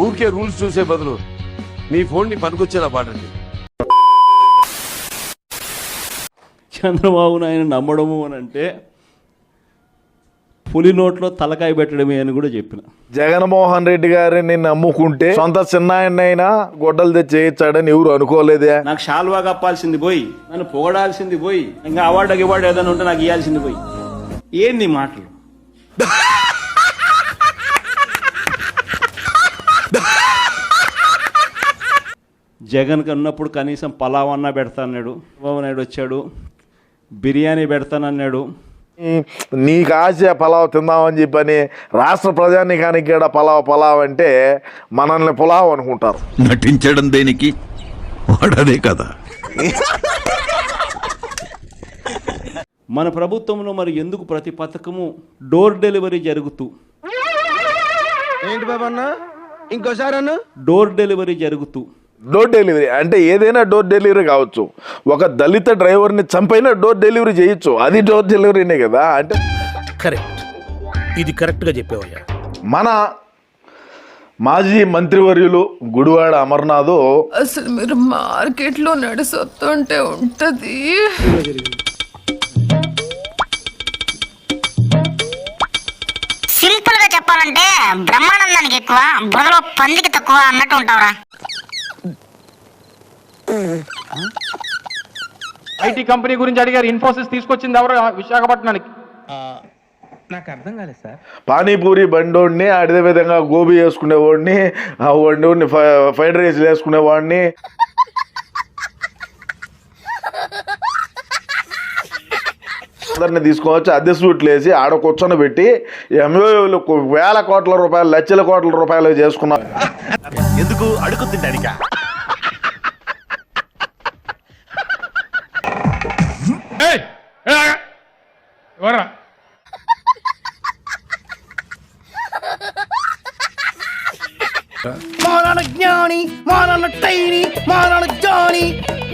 ఊరికే రూల్స్ చూసే బదులు మీ ఫోన్ ని పనికొచ్చేలా పాడండి. చంద్రబాబు నాయుడు నమ్మడము అని అంటే పులి నోట్లో తలకాయ పెట్టడమే అని కూడా చెప్పిన. జగన్మోహన్ రెడ్డి గారిని నమ్ముకుంటే సొంత చిన్నాయనైనా గొడ్డలు తెచ్చేయచ్చాడని ఎవరు అనుకోలేదే. నాకు షాల్వా కప్పాల్సింది పోయి, నన్ను పొగడాల్సింది పోయి, ఇంకా అవార్డు ఏదైనా ఉంటే నాకు ఇవ్వాల్సింది పోయి. ఏంది మాటలు? జగన్ ఉన్నప్పుడు కనీసం పలావ్ అన్నా పెడతాన్నాడు. చంద్రబాబు నాయుడు వచ్చాడు, బిర్యానీ పెడతానన్నాడు. నీకు ఆశ పలావ్ తిందామని చెప్పని రాష్ట్ర ప్రజానీకానికి కూడా పలావ్ అంటే మనల్ని పులావ్ అనుకుంటారు. నటించడం దేనికి, వాడదే కదా. మన ప్రభుత్వంలో మరి ఎందుకు ప్రతి పథకము డోర్ డెలివరీ జరుగుతూ, ఏంటి బాబన్న ఇంకోసారి అన్న డోర్ డెలివరీ జరుగుతూ, డోర్ డెలివరీ అంటే ఏదైనా డోర్ డెలివరీ కావచ్చు. ఒక దళిత డ్రైవర్ని చంపైనా డోర్ డెలివరీ చేయొచ్చు, అది డోర్ డెలివరీనే కదా. అంటే కరెక్ట్, ఇది కరెక్ట్గా చెప్పావయ్యా. మన మాజీ మంత్రివర్యులు గుడివాడ అమర్నాథ్ అసలు మీరు మార్కెట్లో నడుస్తుంటే ఉంటది. సింపుల్ గా చెప్పాలంటే బ్రహ్మానందానికి ఎక్కువ, బుర్రలో పందికి తక్కువ అన్నట్టు ఉంటావురా. ఐటీ కంపెనీ గురించి అడిగారు. ఇన్ఫోసిస్ తీసుకొచ్చింది ఎవరు విశాఖపట్నానికి? నాకు అర్థం కాలేదు సార్. పానీపూరి బండోడిని, అదే విధంగా గోబీ వేసుకునేవాడిని, వండి ఫ్రైడ్ రైస్ వేసుకునేవాడిని, అందరిని తీసుకోవచ్చు అద్దె సూట్లు వేసి ఆడ కూర్చొని పెట్టి ఎంఓలు వేల కోట్ల రూపాయలు, లక్షల కోట్ల రూపాయలు చేసుకున్నారు. ఎందుకు అడుగు తింటానికా? మా నాన్న జ్ఞాని, మా నాన్న టైని, మా నాన్న జాని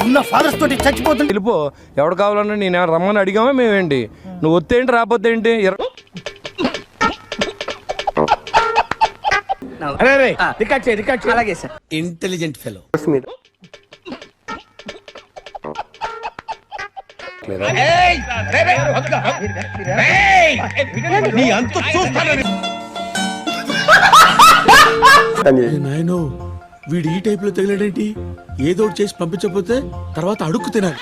ఉన్న ఫాదర్స్ తోటి చచ్చిపోతుంది. వెళ్ళిపో, ఎవడు కావాలన్నా నేను రమ్మని అడిగామే మేమేంటి, నువ్వు వస్తేంటి రాకపోతే ఏంటి? అలాగే సార్. Intelligent fellow. నాయనో వీడు ఈ టైప్ లో తగిలాడేంటి? ఏదో చేసి పంపించకపోతే తర్వాత అడుక్కు తినాలి.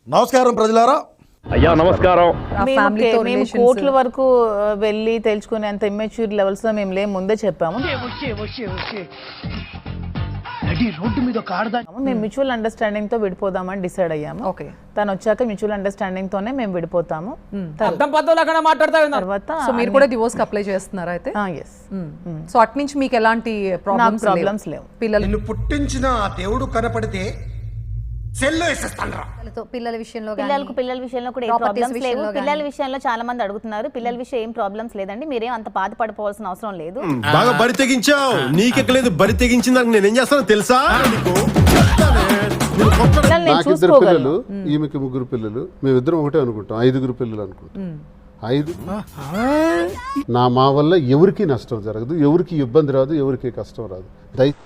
నమస్కారం ప్రజలారా. అయ్యా నమస్కారం. మేము కోట్ల వరకు వెళ్ళి తెలుసుకునేంత ఇమ్మెచ్యూర్ లెవెల్స్ లో మేము లేము, ముందే చెప్పాము. మేము మ్యూచువల్ అండర్స్టాండింగ్ తో విడిపోదామని డిసైడ్ అయ్యాము. తను వచ్చాక మ్యూచువల్ అండర్స్టాండింగ్ తోనే మేము విడిపోతాము. తర్వాత మీరు కూడా డివోర్స్ కి అప్లై చేస్తున్నారా అయితే? సో అట్ నుంచి మీకు ఎలాంటి ప్రాబ్లమ్స్ లేవు. నిన్ను పుట్టించిన ఆ దేవుడు కనపడితే పిల్లల విషయంలో కూడా ఏం ప్రాబ్లమ్స్ లేవు. పిల్లల విషయంలో చాలా మంది అడుగుతున్నారు. పిల్లల విషయం ఏం ప్రాబ్లమ్స్ లేదండి, మీరేం అంత బాధపడిపోవాల్సిన అవసరం లేదు. బాగా బరి తెగించావు. నీకెక్కలేదు, బరి తెగించిందాక నేనేం చేస్తానో తెలుసా? నాకు 2 పిల్లలు, ఈమెకి 3 పిల్లలు, మేమిద్దరం ఒకటే అనుకుంటాం, 5 పిల్లలు అనుకుంటాం. 5 మా వల్ల ఎవరికి నష్టం జరగదు, ఎవరికి ఇబ్బంది రాదు, ఎవరికి కష్టం రాదు.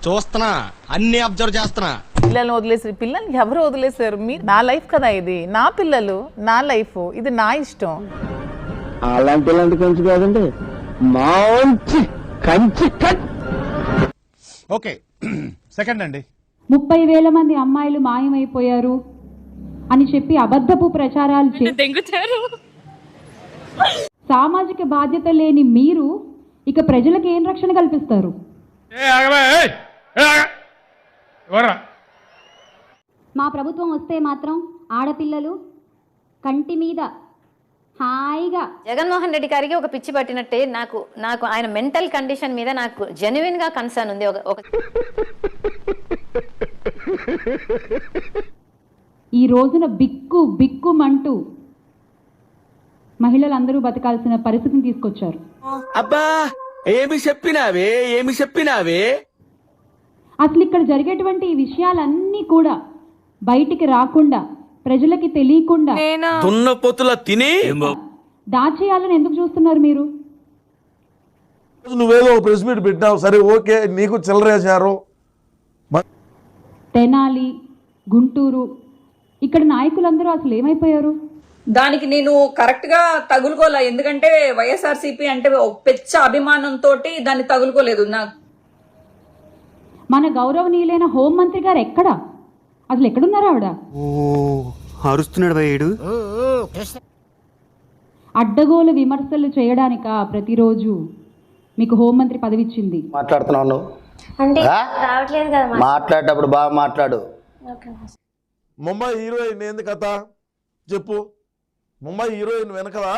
చూస్తున్నా, అన్ని అబ్జర్వ్ చేస్తున్నా. పిల్లల్ని వదిలేసి, పిల్లల్ని ఎవరు వదిలేసారు? నా లైఫ్ కదా ఇది, నా పిల్లలు, నా లైఫ్, ఇది నా ఇష్టం. అలాంటి పిల్లలకి కంచి కాదండి, మంచి కంచి కట్. ఓకే సెకండ్ అండి. 30,000 మంది అమ్మాయిలు మాయమైపోయారు అని చెప్పి అబద్ధపు ప్రచారాలు సామాజిక బాధ్యత లేని మీరు ఇక ప్రజలకు ఏం రక్షణ కల్పిస్తారు? మా ప్రభుత్వం వస్తే మాత్రం ఆడపిల్లలు కంటి మీద హాయిగా. జగన్మోహన్ రెడ్డి గారికి ఒక పిచ్చి పట్టినట్టే నాకు ఆయన మెంటల్ కండిషన్ మీద నాకు జెన్యున్ గా కన్సర్న్ ఉంది. ఈ రోజున బిక్కుమంటూ మహిళలందరూ బతకాల్సిన పరిస్థితిని తీసుకొచ్చారు. అబ్బా ఏమి చెప్పినావే అసలు ఇక్కడ జరిగేటువంటి ఈ విషయాలన్నీ కూడా బయటికి రాకుండా ప్రజలకి తెలియకుండా దున్నపోతుల తిని దాచేయాలని ఎందుకు చూస్తున్నారు మీరు? నువ్వేదో ప్రెస్ మీట్ పెట్టినావు, సరే ఓకే, నీకు చిల్లరేశారు. తెనాలి, గుంటూరు ఇక్కడ నాయకులందరూ అసలు ఏమైపోయారు? దానికి నేను కరెక్ట్ గా తగులుకోలే, ఎందుకంటే వైఎస్ఆర్సీపీ అంటే పెద్ద అభిమానంతో దాన్ని తగులుకోలేదు. నాకు మన గౌరవనీయులైన హోంమంత్రి గారు ఎక్కడ, అసలు ఎక్కడున్నారు ఆవిడ? అరుస్తున్నాడు భయ్యుడు. అడ్డగోలు విమర్శలు చేయడానిక ప్రతిరోజు మీకు హోంమంత్రి పదవి ఇచ్చింది? మాట్లాడుతున్నావు మాట్లాడేటప్పుడు బాగా మాట్లాడు. ముంబై హీరోయిన్ ఏంది కథ చెప్పు, ముంబై హీరోయిన్ వెనకలా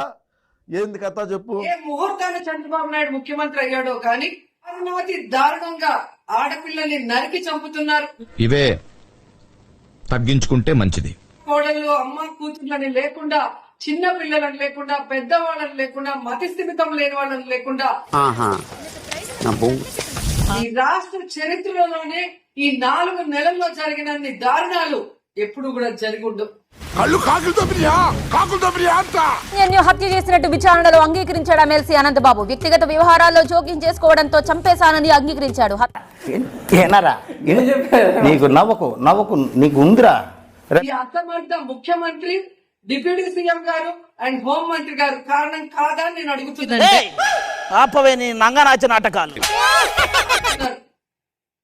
ఏంది కథ చెప్పు. ముహూర్తాన్ని చంద్రబాబు నాయుడు ముఖ్యమంత్రి అయ్యాడో కానీ అతి దారుణంగా ఆడపిల్లని నరికి చంపుతున్నారు. ఇవే తగ్గించుకుంటే మంచిది. కోడళ్ళు అమ్మ కూతుర్లని లేకుండా, చిన్న పిల్లలని లేకుండా, పెద్దవాళ్ళని లేకుండా, మతి స్థిమితం లేని వాళ్ళని లేకుండా ఈ రాష్ట్ర చరిత్రలోనే ఈ 4 నెలల్లో జరిగినన్ని దారుణాలు ఎప్పుడు కూడా జరిగి ఉండవు. హత్య చేసినట్టు విచారణలో అంగీకరించాడు ఎమ్మెల్సీ అనంతబాబు. వ్యక్తిగత వ్యవహారాల్లో జోక్యం చేసుకోవడంతో చంపేశానని అంగీకరించాడు. నీకు నవ్వకు నీకు ఉందిరా. ఈ అసమర్థ ముఖ్యమంత్రి, డిప్యూటీ సీఎం గారు అండ్ హోం మంత్రి గారు కారణం కాదని నేను అడుగుతున్నాను. ఆపవే నీ నంగనాచ నాటకాలు.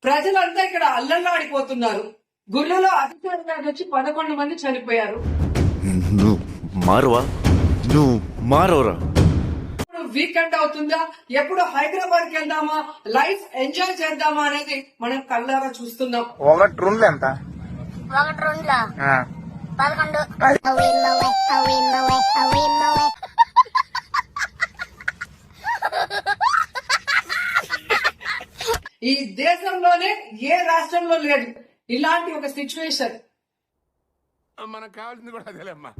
ప్రజలంతా ఇక్కడ అల్లల్లాడిపోతున్నారు. గుళ్ళలో అధికారులు వచ్చి 11 మంది చనిపోయారు. ఇప్పుడు వీకెండ్ అవుతుందా, ఎప్పుడు హైదరాబాద్ కి వెళ్దామా, లైఫ్ ఎంజాయ్ చేద్దామా అనేది మనం కళ్ళారా చూస్తున్నాం. 1 రూమ్లు ఎంత? 1 రూమ్లా 11. ఈ దేశంలోనే ఏ రాష్ట్రంలో లేదు ఇలాంటి ఒక సిచ్యువేషన్. మనకు కావాల్సింది కూడా అదేలేమ్మా.